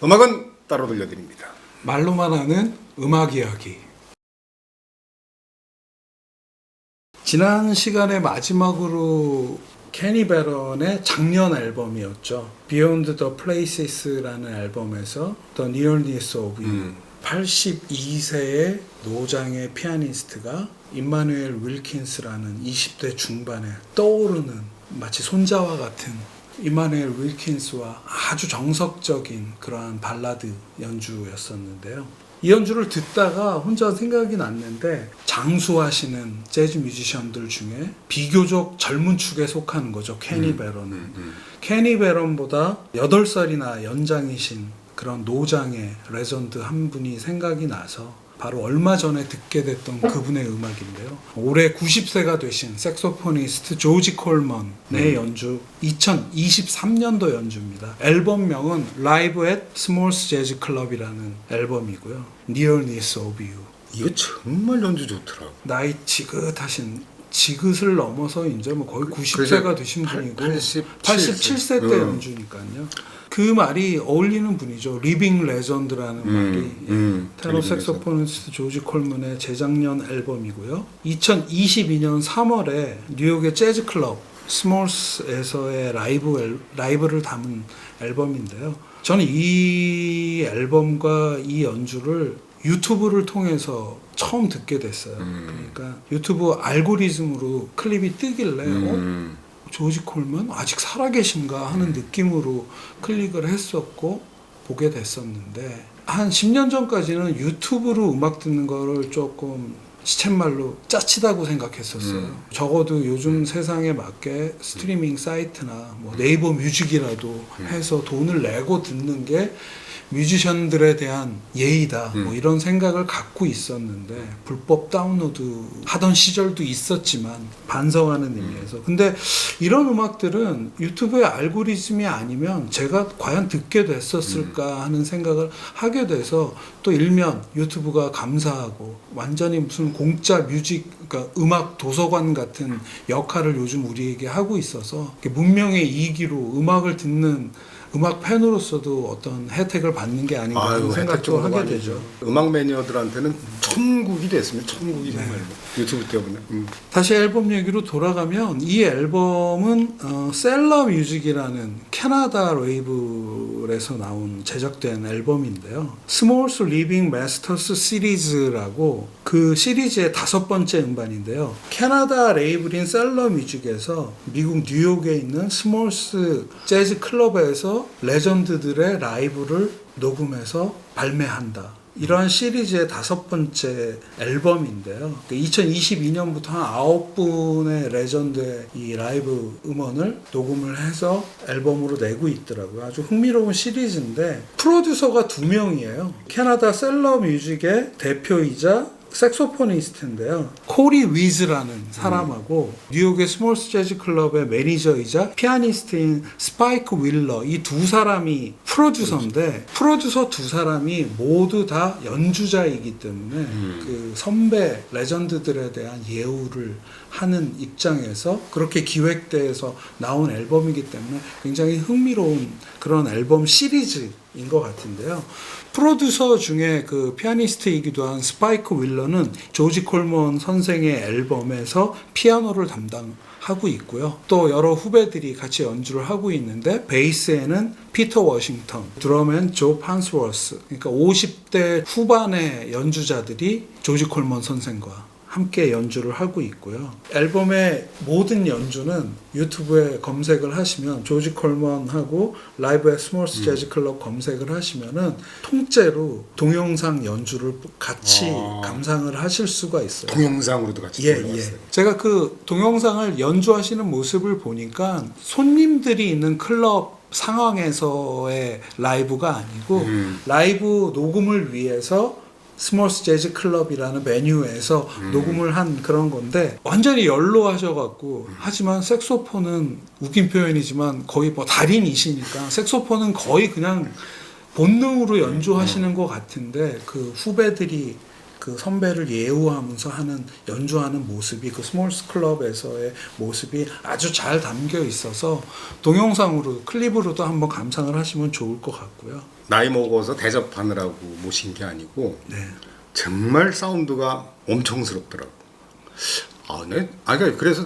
음악은 따로 들려드립니다. 말로만 하는 음악 이야기. 지난 시간에 마지막으로 케니 베런의 작년 앨범이었죠. Beyond the Places라는 앨범에서 The Nearness of You. 82세의 노장의 피아니스트가 임마누엘 윌킨스라는 20대 중반에 떠오르는 마치 손자와 같은 임마누엘 윌킨스와 아주 정석적인 그러한 발라드 연주였었는데요. 이 연주를 듣다가 혼자 생각이 났는데, 장수하시는 재즈 뮤지션들 중에 비교적 젊은 축에 속하는 거죠. 케니 베런은. 케니 베런보다 8살이나 연장이신 그런 노장의 레전드 한 분이 생각이 나서 바로 얼마 전에 듣게 됐던 그분의 음악인데요. 올해 90세가 되신 색소포니스트 조지 콜먼의 연주, 2023년도 연주입니다. 앨범명은 Live at Smalls Jazz Club이라는 앨범이고요. Nearness of You. 이거 정말 연주 좋더라고. 나이 지긋하신, 지긋을 넘어서 이제 뭐 거의 90세가 되신 분이고 87세 때 연주니까요. 그 말이 어울리는 분이죠. 리빙 레전드라는 말이. 테너 색소포니스트 조지 콜먼의 재작년 앨범이고요. 2022년 3월에 뉴욕의 재즈 클럽 스몰스에서의 라이브를 담은 앨범인데요. 저는 이 앨범과 이 연주를 유튜브를 통해서 처음 듣게 됐어요. 그러니까 유튜브 알고리즘으로 클립이 뜨길래 조지 콜먼 아직 살아계신가 하는 느낌으로 클릭을 했었고 보게 됐었는데, 한 10년 전까지는 유튜브로 음악 듣는 거를 조금 시쳇말로 짜치다고 생각했었어요. 적어도 요즘 세상에 맞게 스트리밍 사이트나 뭐 네이버 뮤직이라도 해서 돈을 내고 듣는 게 뮤지션들에 대한 예의다, 뭐 이런 생각을 갖고 있었는데, 불법 다운로드 하던 시절도 있었지만 반성하는 의미에서. 근데 이런 음악들은 유튜브의 알고리즘이 아니면 제가 과연 듣게 됐었을까 하는 생각을 하게 돼서, 또 일면 유튜브가 감사하고 완전히 무슨 공짜 뮤직, 그러니까 음악 도서관 같은 역할을 요즘 우리에게 하고 있어서 문명의 이기로 음악을 듣는 음악 팬으로서도 어떤 혜택을 받는 게 아닌가 하는 생각도 하게 되죠. 음악 매니어들한테는 천국이 됐습니다. 천국이 정말 유튜브 때문에. 다시 앨범 얘기로 돌아가면, 이 앨범은 셀러 뮤직이라는 캐나다 레이블에서 나온 제작된 앨범인데요. 스몰스 리빙 마스터스 시리즈라고 그 시리즈의 5번째 음반인데요. 캐나다 레이블인 셀러 뮤직에서 미국 뉴욕에 있는 스몰스 재즈 클럽에서 레전드들의 라이브를 녹음해서 발매한다. 이러한 시리즈의 5번째 앨범인데요. 2022년부터 한 9분의 레전드의 이 라이브 음원을 녹음을 해서 앨범으로 내고 있더라고요. 아주 흥미로운 시리즈인데, 프로듀서가 2명이에요. 캐나다 셀러 뮤직의 대표이자 색소포니스트인데요. 코리 위즈라는 사람하고 뉴욕의 스몰스 재즈 클럽의 매니저이자 피아니스트인 스파이크 윌러, 이 2사람이 프로듀서인데, 프로듀서 2사람이 모두 다 연주자이기 때문에 그 선배 레전드들에 대한 예우를 하는 입장에서 그렇게 기획돼서 나온 앨범이기 때문에 굉장히 흥미로운 그런 앨범 시리즈인 것 같은데요. 프로듀서 중에 그 피아니스트이기도 한 스파이크 윌러는 조지 콜먼 선생의 앨범에서 피아노를 담당하고 있고요. 또 여러 후배들이 같이 연주를 하고 있는데, 베이스에는 피터 워싱턴, 드럼엔 조 판스워스, 그러니까 50대 후반의 연주자들이 조지 콜먼 선생과 함께 연주를 하고 있고요. 앨범의 모든 연주는 유튜브에 검색을 하시면, 조지 콜먼하고 라이브 앳 스몰스 재즈 클럽 검색을 하시면은 통째로 동영상 연주를 같이 감상을 하실 수가 있어요. 동영상으로도 같이 들어갔어요. 제가 그 동영상을 연주하시는 모습을 보니까 손님들이 있는 클럽 상황에서의 라이브가 아니고 라이브 녹음을 위해서 스몰스 재즈 클럽이라는 메뉴에서 녹음을 한 그런 건데, 완전히 연로하셔갖고, 하지만 색소폰은 웃긴 표현이지만 거의 뭐 달인이시니까 색소폰은 거의 그냥 본능으로 연주하시는 것 같은데, 그 후배들이 그 선배를 예우하면서 연주하는 모습이, 그 스몰스 클럽에서의 모습이 아주 잘 담겨 있어서 동영상으로, 클립으로도 한번 감상을 하시면 좋을 것 같고요. 나이 먹어서 대접하느라고 모신 게 아니고 네. 정말 사운드가 엄청스럽더라고. 그러니까 그래서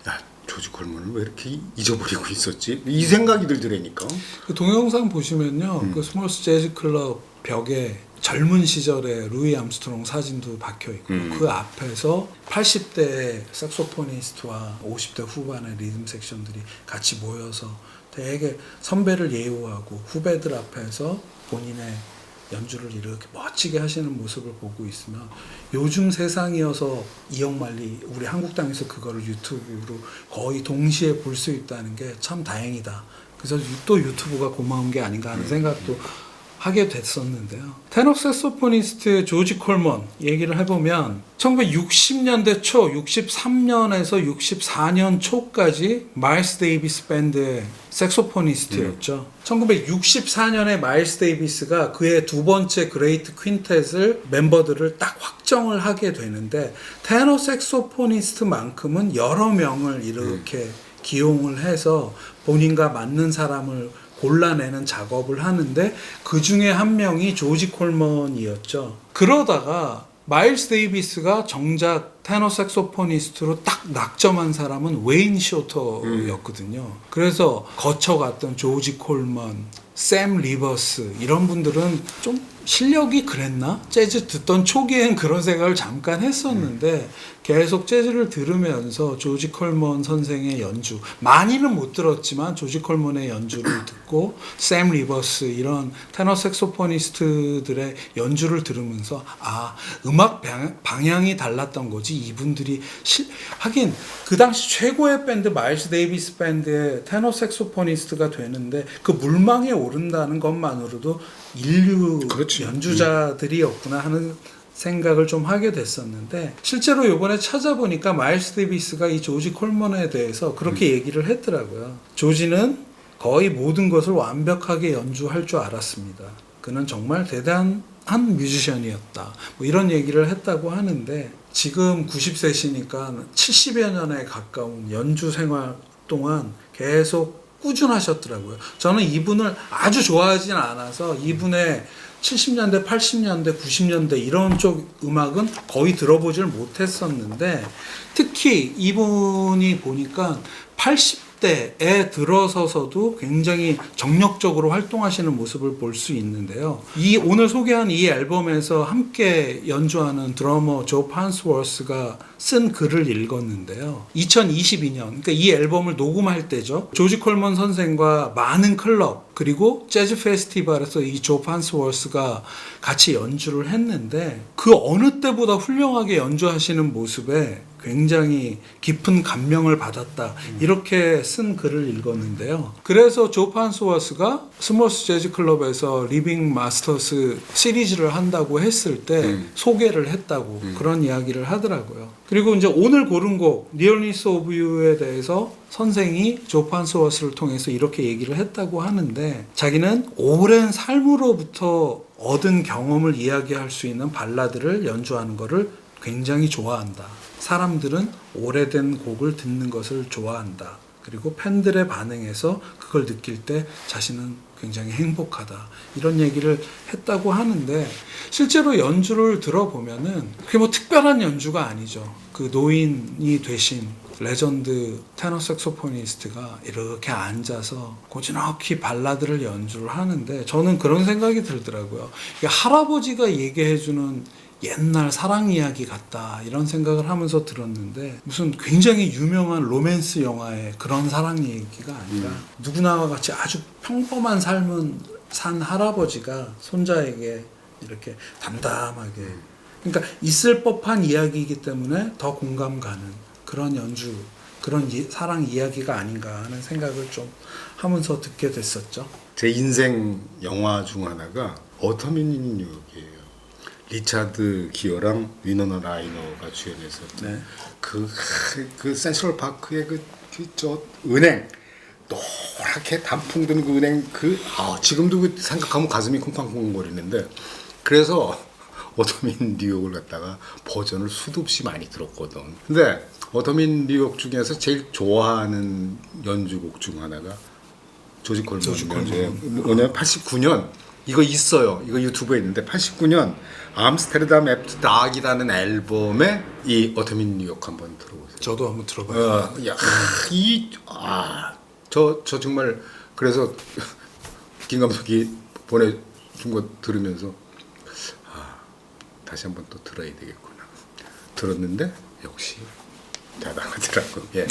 야 조지 콜먼을 왜 이렇게 잊어버리고 있었지? 이 생각이 들더라니까. 그 동영상 보시면요, 그 스몰스 재즈 클럽 벽에 젊은 시절의 루이 암스트롱 사진도 박혀 있고 그 앞에서 80대 색소포니스트와 50대 후반의 리듬 섹션들이 같이 모여서 되게 선배를 예우하고 후배들 앞에서 본인의 연주를 이렇게 멋지게 하시는 모습을 보고 있으면 요즘 세상이어서 이영만리 우리 한국 땅에서 그거를 유튜브로 거의 동시에 볼 수 있다는 게 참 다행이다. 그래서 또 유튜브가 고마운 게 아닌가 하는 생각도 하게 됐었는데요. 테너 색소포니스트 조지 콜먼 얘기를 해보면 1960년대 초, 63년에서 64년 초까지 마일스 데이비스 밴드의 색소포니스트였죠. 1964년에 마일스 데이비스가 그의 두 번째 그레이트 퀸텟을 멤버들을 딱 확정을 하게 되는데 테너 색소포니스트만큼은 여러 명을 이렇게 기용을 해서 본인과 맞는 사람을 골라내는 작업을 하는데 그 중에 한 명이 조지 콜먼이었죠. 그러다가 마일스 데이비스가 정작 테너 색소포니스트로 딱 낙점한 사람은 웨인 쇼터였거든요. 그래서 거쳐갔던 조지 콜먼, 샘 리버스 이런 분들은 좀 실력이 그랬나? 재즈 듣던 초기엔 그런 생각을 잠깐 했었는데 계속 재즈를 들으면서 조지 콜먼 선생의 연주 많이는 못 들었지만 조지 콜먼의 연주를 듣고 샘 리버스 이런 테너 색소포니스트들의 연주를 들으면서 음악 방향이 달랐던 거지 이분들이 하긴 그 당시 최고의 밴드 마일스 데이비스 밴드의 테너 색소포니스트가 되는데 그 물망에 오른다는 것만으로도 인류 그렇지. 연주자들이었구나 하는 생각을 좀 하게 됐었는데 실제로 이번에 찾아보니까 마일스 데이비스가 이 조지 콜먼에 대해서 그렇게 얘기를 했더라고요. 조지는 거의 모든 것을 완벽하게 연주할 줄 알았습니다. 그는 정말 대단한 뮤지션이었다. 뭐 이런 얘기를 했다고 하는데 지금 90세시니까 70여 년에 가까운 연주 생활 동안 계속 꾸준하셨더라고요. 저는 이분을 아주 좋아하진 않아서 이분의 70년대, 80년대, 90년대 이런 쪽 음악은 거의 들어보질 못했었는데 특히 이분이 보니까 80대에 들어서서도 굉장히 정력적으로 활동하시는 모습을 볼 수 있는데요. 오늘 소개한 이 앨범에서 함께 연주하는 드러머 조 판스워스가 쓴 글을 읽었는데요. 2022년, 그러니까 이 앨범을 녹음할 때죠. 조지 콜먼 선생과 많은 클럽 그리고 재즈 페스티벌에서 이 조 판스워스가 같이 연주를 했는데 그 어느 때보다 훌륭하게 연주하시는 모습에 굉장히 깊은 감명을 받았다. 이렇게 쓴 글을 읽었는데요. 그래서 조 판스워스가 스몰스 재즈 클럽에서 리빙 마스터스 시리즈를 한다고 했을 때 소개를 했다고 그런 이야기를 하더라고요. 그리고 이제 오늘 고른 곡 니어니스 오브 유에 대해서 선생이 조 판스워스를 통해서 이렇게 얘기를 했다고 하는데 자기는 오랜 삶으로부터 얻은 경험을 이야기할 수 있는 발라드를 연주하는 것을 굉장히 좋아한다. 사람들은 오래된 곡을 듣는 것을 좋아한다. 그리고 팬들의 반응에서 그걸 느낄 때 자신은 굉장히 행복하다. 이런 얘기를 했다고 하는데 실제로 연주를 들어보면은 그게 뭐 특별한 연주가 아니죠. 그 노인이 되신 레전드 테너 색소포니스트가 이렇게 앉아서 고즈넉히 발라드를 연주를 하는데 저는 그런 생각이 들더라고요. 이게 할아버지가 얘기해주는 옛날 사랑 이야기 같다 이런 생각을 하면서 들었는데 무슨 굉장히 유명한 로맨스 영화의 그런 사랑 얘기가 아니라 누구나와 같이 아주 평범한 삶은 산 할아버지가 손자에게 이렇게 담담하게 그러니까 있을 법한 이야기이기 때문에 더 공감 가는 그런 연주 그런 사랑 이야기가 아닌가 하는 생각을 좀 하면서 듣게 됐었죠. 제 인생 영화 중 하나가 어텀 인 뉴욕이에요. 리차드 기어랑 위너나 라이너가 주연했었던 네. 그 센트럴 파크의 저 은행 노랗게 단풍 든 그 은행 지금도 생각하면 가슴이 쿵쾅쿵거리는데 그래서 어텀인 뉴욕을 갖다가 버전을 수도 없이 많이 들었거든. 근데 어텀인 뉴욕 중에서 제일 좋아하는 연주곡 중 하나가 조지 콜먼 연주예요. 왜냐면 89년 이거 있어요. 이거 유튜브에 있는데 89년 암스테르담 애프터 닥이라는 앨범에 이 어텀인 뉴욕 한번 들어보세요. 저도 한번 들어봐요. 저 정말 그래서 김 감독이 보내준 거 들으면서 다시 한번 또 들어야 되겠구나. 들었는데 역시 대단하더라고. 예.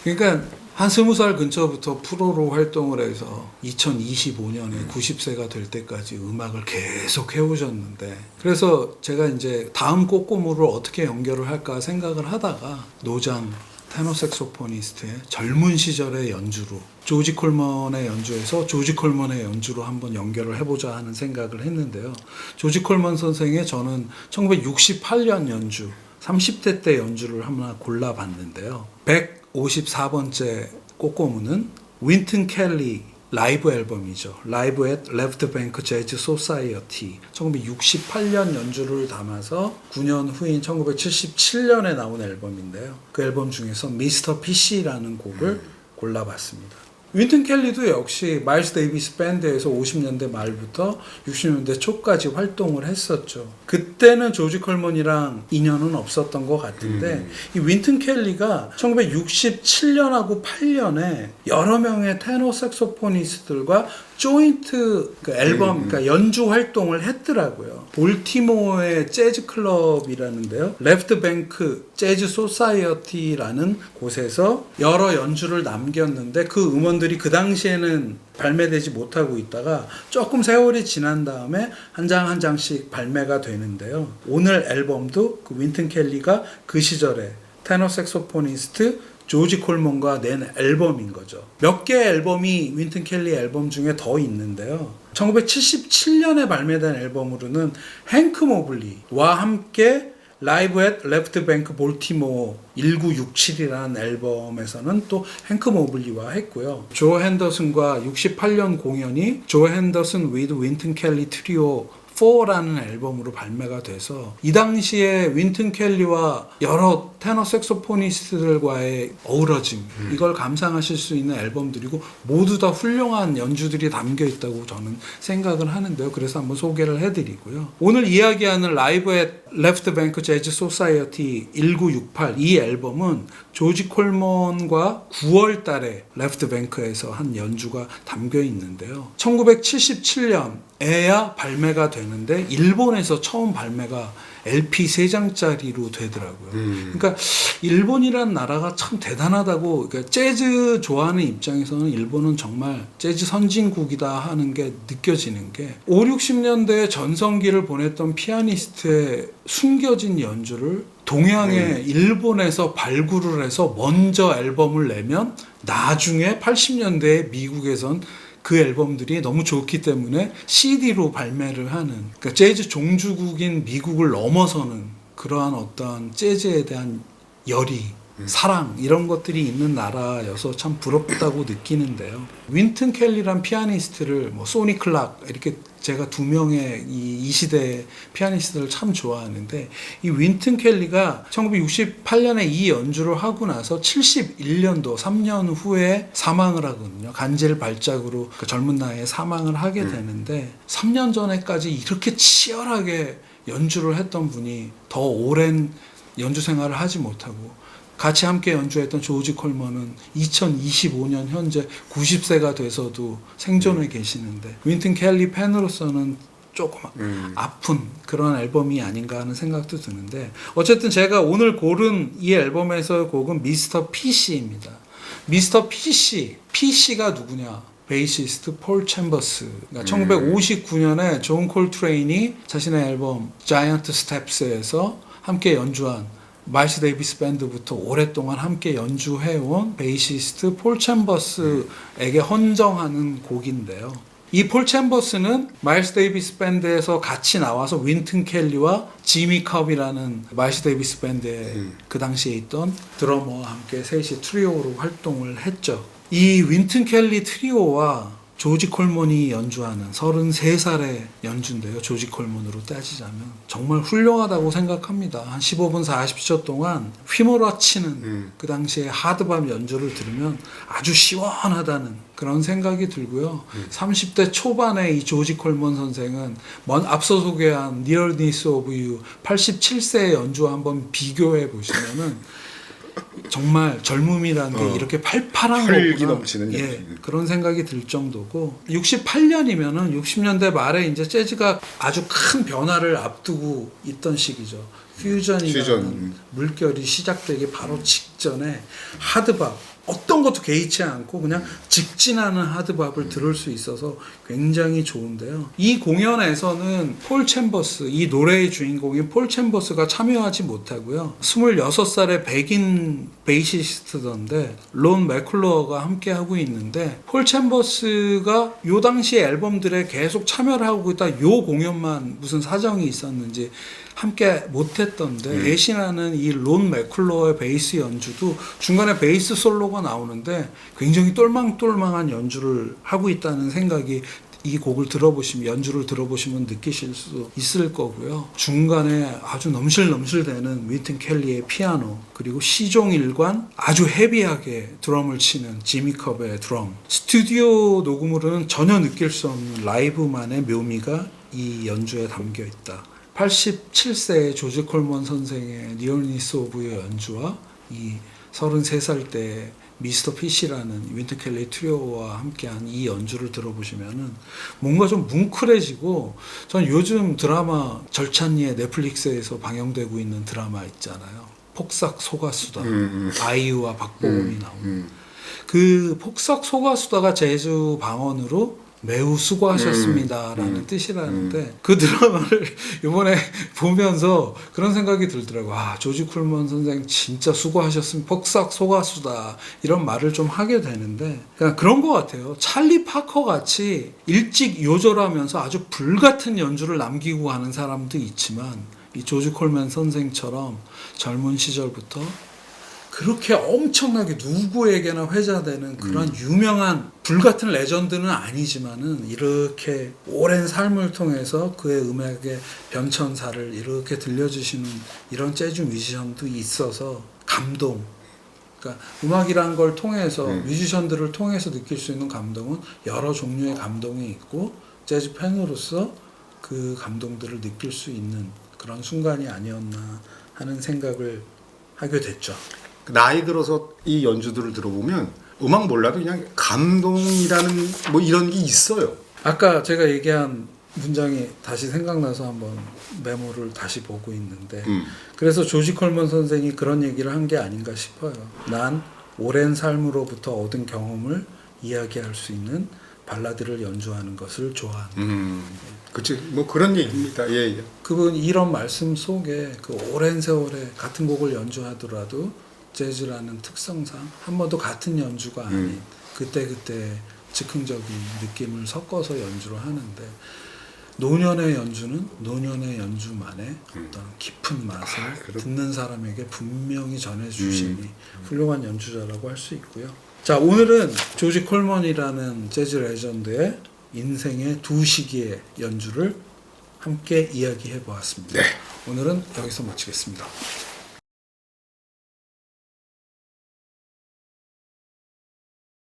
그러니까 한 20살 근처부터 프로로 활동을 해서 2025년에 90세가 될 때까지 음악을 계속 해오셨는데, 그래서 제가 이제 다음 꼬꼬무를 어떻게 연결을 할까 생각을 하다가 노장 테너 색소포니스트의 젊은 시절의 연주로, 조지 콜먼의 연주에서 조지 콜먼의 연주로 한번 연결을 해보자 하는 생각을 했는데요. 조지 콜먼 선생의 저는 1968년 연주, 30대 때 연주를 하나 골라봤는데요. 154번째 꼬꼬무는 윈튼 켈리 라이브 앨범이죠. 라이브 앳 레프트 뱅크 재즈 소사이어티 1968년 연주를 담아서 9년 후인 1977년에 나온 앨범인데요. 그 앨범 중에서 미스터 PC라는 곡을 골라봤습니다. 윈튼 켈리도 역시 마일스 데이비스 밴드에서 50년대 말부터 60년대 초까지 활동을 했었죠. 그때는 조지 콜먼이랑 인연은 없었던 것 같은데 이 윈튼 켈리가 1967년하고 8년에 여러 명의 테너 색소포니스트들과 조인트 앨범, 그러니까 연주 활동을 했더라고요. 볼티모어의 재즈 클럽이라는데요. 레프트 뱅크 재즈 소사이어티라는 곳에서 여러 연주를 남겼는데 그 음원들이 그 당시에는 발매되지 못하고 있다가 조금 세월이 지난 다음에 한 장 한 장씩 발매가 되는데요. 오늘 앨범도 그 윈튼 켈리가 그 시절에 테너 색소포니스트 조지 콜먼과 낸 앨범인 거죠. 몇 개의 앨범이 윈튼 켈리 앨범 중에 더 있는데요. 1977년에 발매된 앨범으로는 행크 모블리와 함께 라이브 앳 레프트 뱅크 볼티모어 1967이라는 앨범에서는 또 행크 모블리와 했고요. 조 핸더슨과 68년 공연이 조 핸더슨 위드 윈튼 켈리 트리오 4라는 앨범으로 발매가 돼서 이 당시에 윈튼 켈리와 여러 테너 색소포니스트들과의 어우러짐, 이걸 감상하실 수 있는 앨범들이고 모두 다 훌륭한 연주들이 담겨 있다고 저는 생각을 하는데요. 그래서 한번 소개를 해드리고요. 오늘 이야기하는 라이브 앳 레프트 뱅크 재즈 소사이어티 1968 이 앨범은 조지 콜먼과 9월 달에 레프트 뱅크에서 한 연주가 담겨 있는데요. 1977년에야 발매가 되는데 일본에서 처음 발매가 LP 3장짜리로 되더라고요. 그러니까 일본이라는 나라가 참 대단하다고, 그러니까 재즈 좋아하는 입장에서는 일본은 정말 재즈 선진국이다 하는 게 느껴지는 게 5, 60년대에 전성기를 보냈던 피아니스트의 숨겨진 연주를 동양의 일본에서 발굴을 해서 먼저 앨범을 내면 나중에 80년대에 미국에선 그 앨범들이 너무 좋기 때문에 CD로 발매를 하는, 그러니까 재즈 종주국인 미국을 넘어서는 그러한 어떤 재즈에 대한 열의, 사랑 이런 것들이 있는 나라여서 참 부럽다고 느끼는데요. 윈튼 켈리란 피아니스트를 소니 클락 이렇게 제가 두 명의 이 시대의 피아니스트를 참 좋아하는데 이 윈튼 켈리가 1968년에 이 연주를 하고 나서 71년도 3년 후에 사망을 하거든요. 간질 발작으로 그 젊은 나이에 사망을 하게 되는데 3년 전에까지 이렇게 치열하게 연주를 했던 분이 더 오랜 연주 생활을 하지 못하고 같이 함께 연주했던 조지 콜먼은 2025년 현재 90세가 돼서도 생존해 계시는데 윈튼 켈리 팬으로서는 조금 아픈 그런 앨범이 아닌가 하는 생각도 드는데, 어쨌든 제가 오늘 고른 이 앨범에서의 곡은 미스터 PC입니다. 미스터 PC, PC가 누구냐? 베이시스트 폴 챔버스. 그러니까 1959년에 존 콜트레인이 자신의 앨범 자이언트 스텝스에서 함께 연주한, 마일스 데이비스 밴드부터 오랫동안 함께 연주해온 베이시스트 폴 챔버스에게 헌정하는 곡인데요. 이 폴 챔버스는 마일스 데이비스 밴드에서 같이 나와서 윈튼 켈리와 지미 컵이라는 마일스 데이비스 밴드에 그 당시에 있던 드러머와 함께 셋이 트리오로 활동을 했죠. 이 윈튼 켈리 트리오와 조지 콜먼이 연주하는 33살의 연주인데요. 조지 콜먼으로 따지자면 정말 훌륭하다고 생각합니다. 한 15분 40초 동안 휘몰아치는 그 당시에 하드밥 연주를 들으면 아주 시원하다는 그런 생각이 들고요. 30대 초반에 이 조지 콜먼 선생은 앞서 소개한 Nearness of You 87세의 연주와 한번 비교해 보시면은 정말 젊음이라는 게 이렇게 팔팔한 활기 거구나. 넘치는 예, 그런 생각이 들 정도고 68년이면은 60년대 말에 이제 재즈가 아주 큰 변화를 앞두고 있던 시기죠. 퓨전이라는 퓨전. 물결이 시작되기 바로 직전에 하드밥 어떤 것도 개의치 않고 그냥 직진하는 하드밥을 들을 수 있어서 굉장히 좋은데요. 이 공연에서는 폴 챔버스, 이 노래의 주인공인 폴 챔버스가 참여하지 못하고요. 26살의 백인 베이시스트던데 론 맥클로어가 함께 하고 있는데 폴 챔버스가 요 당시 앨범들에 계속 참여를 하고 있다. 요 공연만 무슨 사정이 있었는지 함께 못했던데 애신하는 이 론 맥클로어의 베이스 연주도 중간에 베이스 솔로가 나오는데 굉장히 똘망똘망한 연주를 하고 있다는 생각이 이 곡을 들어보시면 연주를 들어보시면 느끼실 수 있을 거고요. 중간에 아주 넘실넘실대는 윈튼 켈리의 피아노 그리고 시종 일관 아주 헤비하게 드럼을 치는 지미 컵의 드럼 스튜디오 녹음으로는 전혀 느낄 수 없는 라이브만의 묘미가 이 연주에 담겨 있다. 87세의 조지 콜먼 선생의 니얼니스 오브의 연주와 이 33살 때 미스터 피시라는 윈터 켈리 트리오와 함께한 이 연주를 들어보시면은 뭔가 좀 뭉클해지고 전 요즘 드라마 절찬리에 넷플릭스에서 방영되고 있는 드라마 있잖아요. 폭삭 소가수다. 아이유와 박보검이 나오는 그 폭삭 소가수다가 제주 방언으로 매우 수고하셨습니다라는 뜻이라는데 그 드라마를 이번에 보면서 그런 생각이 들더라고요. 아, 조지 콜먼 선생 진짜 수고하셨습니다. 폭삭 소가수다 이런 말을 좀 하게 되는데 그냥 그런 것 같아요. 찰리 파커 같이 일찍 요절하면서 아주 불같은 연주를 남기고 가는 사람도 있지만 이 조지 콜먼 선생처럼 젊은 시절부터 그렇게 엄청나게 누구에게나 회자되는 그런 유명한 불같은 레전드는 아니지만은 이렇게 오랜 삶을 통해서 그의 음악의 변천사를 이렇게 들려주시는 이런 재즈 뮤지션도 있어서 감동. 그러니까 음악이란 걸 통해서 뮤지션들을 통해서 느낄 수 있는 감동은 여러 종류의 감동이 있고 재즈 팬으로서 그 감동들을 느낄 수 있는 그런 순간이 아니었나 하는 생각을 하게 됐죠. 나이 들어서 이 연주들을 들어보면 음악 몰라도 그냥 감동이라는 뭐 이런 게 있어요. 아까 제가 얘기한 문장이 다시 생각나서 한번 메모를 다시 보고 있는데 그래서 조지 콜먼 선생이 그런 얘기를 한 게 아닌가 싶어요. 난 오랜 삶으로부터 얻은 경험을 이야기할 수 있는 발라드를 연주하는 것을 좋아한다. 그치, 뭐 그런 얘기입니다. 예, 예. 그분 이런 말씀 속에 그 오랜 세월에 같은 곡을 연주하더라도 재즈라는 특성상 한 번도 같은 연주가 아닌 그때그때 즉흥적인 느낌을 섞어서 연주를 하는데 노년의 연주는 노년의 연주만의 어떤 깊은 맛을 듣는 사람에게 분명히 전해주시니 훌륭한 연주자라고 할 수 있고요. 자, 오늘은 조지 콜먼이라는 재즈 레전드의 인생의 두 시기의 연주를 함께 이야기해 보았습니다. 네. 오늘은 여기서 마치겠습니다.